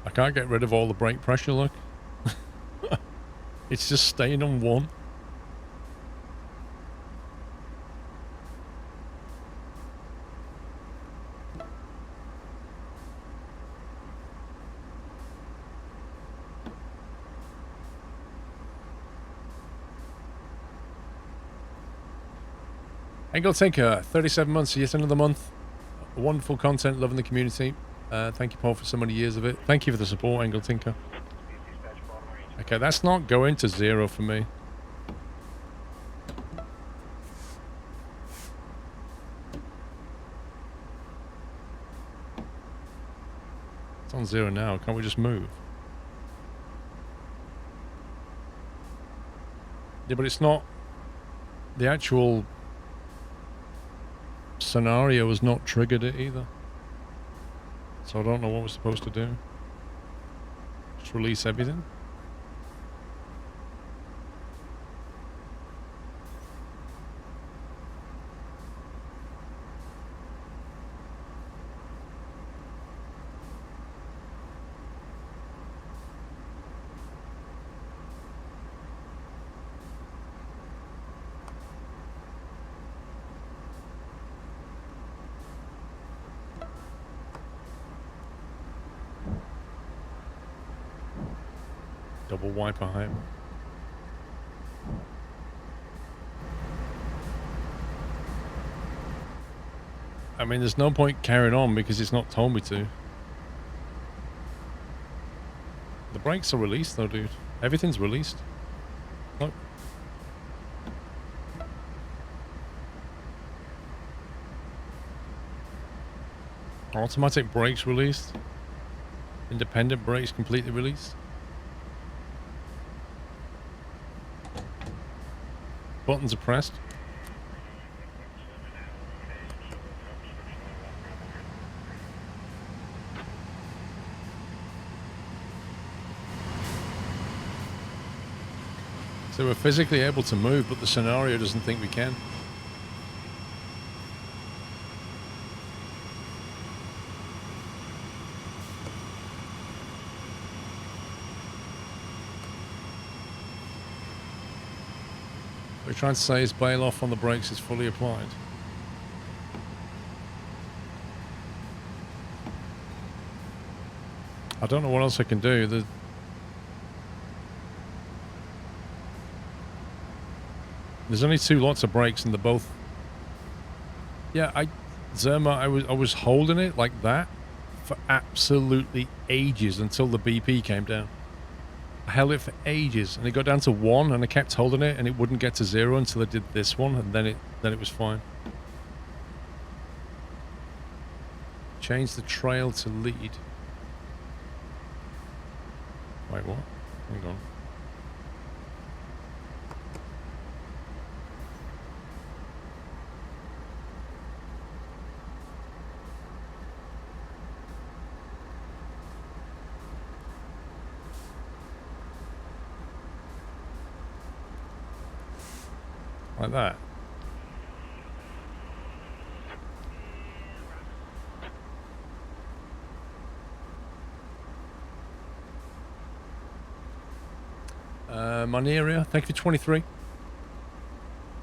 I can't get rid of all the brake pressure, look. It's just staying on 1. Angle Tinker, 37 months, yet another month. Wonderful content, loving the community. Thank you, Paul, for so many years of it. Thank you for the support, Angle Tinker. Okay, that's not going to 0 for me. It's on 0 now. Can't we just move? Yeah, but it's not... The actual scenario has not triggered it either. So I don't know what we're supposed to do. Just release everything. Double wiper height. I mean, there's no point carrying on because it's not told me to. The brakes are released though, dude. Everything's released. Look. Automatic brakes released. Independent brakes completely released. Buttons are pressed. So we're physically able to move, but the scenario doesn't think we can. What we're trying to say is bail off on the brakes is fully applied. I don't know what else I can do. There's only 2 lots of brakes and they're both... Yeah, Zerma, I was holding it like that for absolutely ages until the BP came down. I held it for ages and it got down to 1 and I kept holding it and it wouldn't get to 0 until I did this one and then it was fine. Change the trail to lead. Wait, what? Hang on. Like that. Moneria, thank you for 23. I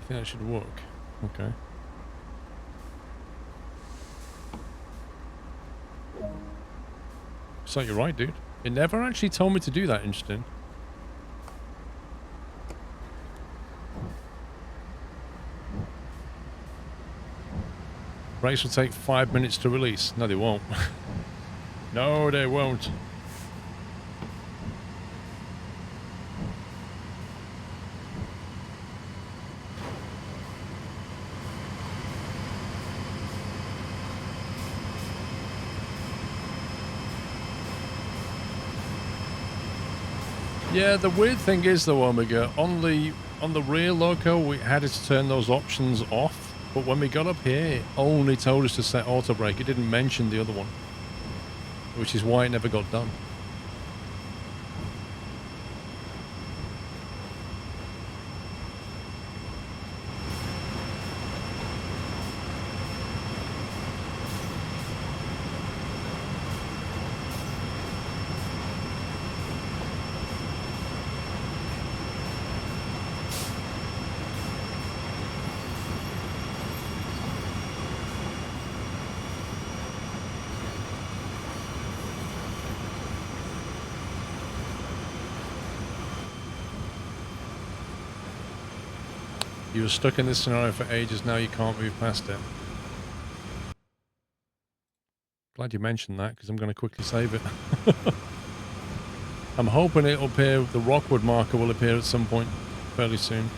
think that should work. Okay. So you're right, dude. It never actually told me to do that. Interesting. Brakes will take 5 minutes to release. No, they won't. No, they won't. Yeah, the weird thing is though, Omega, on the rear loco, we had to turn those options off. But when we got up here, it only told us to set auto brake. It didn't mention the other one, which is why it never got done. You were stuck in this scenario for ages, now you can't move past it. Glad you mentioned that, because I'm going to quickly save it. I'm hoping it'll appear, the Rockwood marker will appear at some point fairly soon.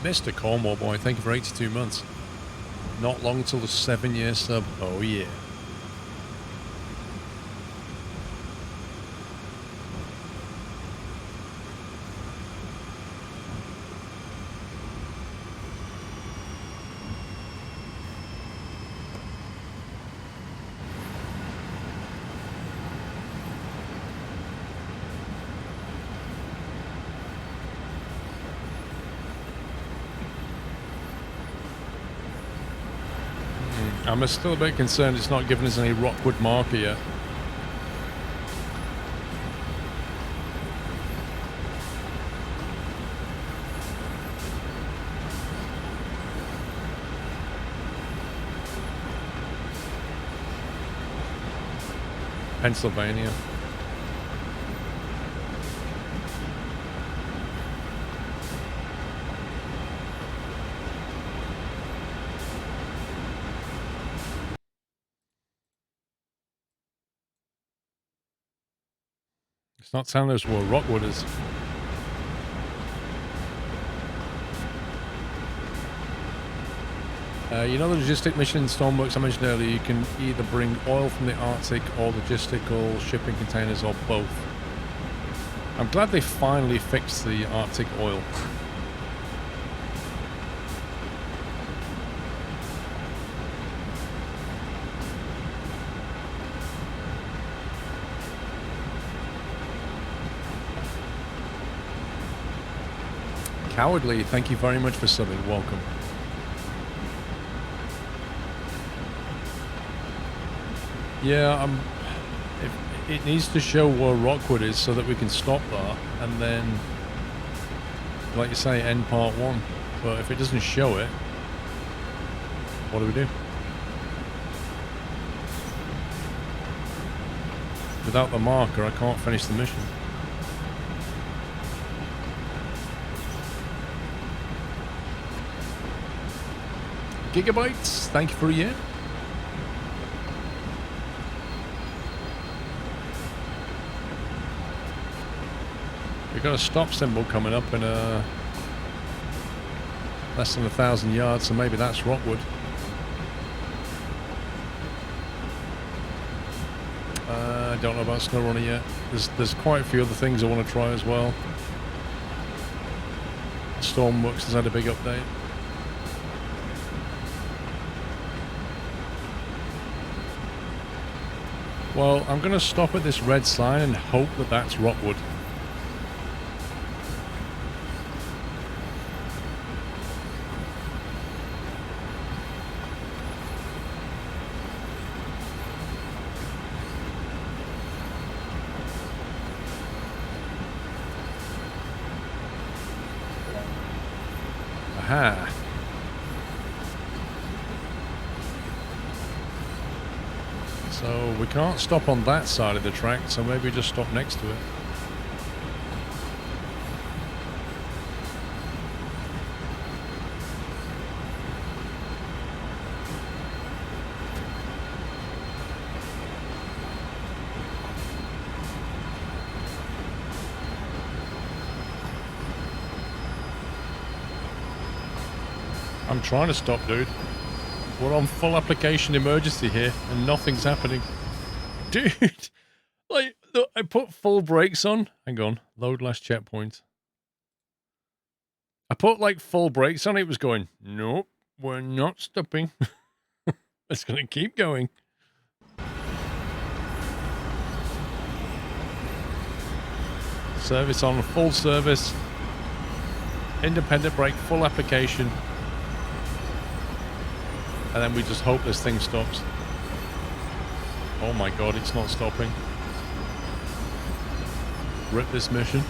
Mr. Cornwall boy, thank you for 82 months. Not long till the 7-year sub. Oh yeah. I'm still a bit concerned it's not giving us any Rockwood marker yet. Pennsylvania. It's not telling us where Rockwood is. You know the logistic mission in Stormworks I mentioned earlier, you can either bring oil from the Arctic or logistical shipping containers or both. I'm glad they finally fixed the Arctic oil. Cowardly, thank you very much for subbing. Welcome. Yeah, it needs to show where Rockwood is so that we can stop there and then, like you say, end part 1. But if it doesn't show it, what do we do? Without the marker, I can't finish the mission. Gigabytes, thank you for a year. We've got a stop symbol coming up in less than 1,000 yards, so maybe that's Rockwood. I don't know about SnowRunner yet. There's quite a few other things I want to try as well. Stormworks has had a big update. Well, I'm going to stop at this red sign and hope that that's Rockwood. Aha. So we can't stop on that side of the track, so maybe just stop next to it. I'm trying to stop, dude. We're on full application emergency here, and nothing's happening. Dude, like, look, I put full brakes on. Hang on, load last checkpoint. I put, like, full brakes on. It was going, nope, we're not stopping. It's going to keep going. Service on, full service. Independent brake, full application. And then we just hope this thing stops. Oh my god, it's not stopping. Rip this mission.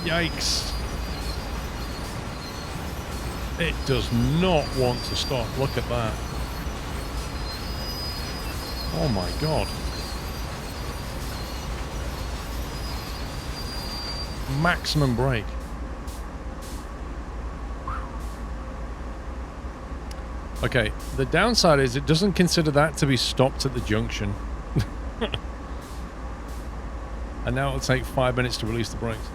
Yikes. It does not want to stop. Look at that. Oh my god. Maximum brake. Okay, the downside is it doesn't consider that to be stopped at the junction. And now it'll take 5 minutes to release the brakes.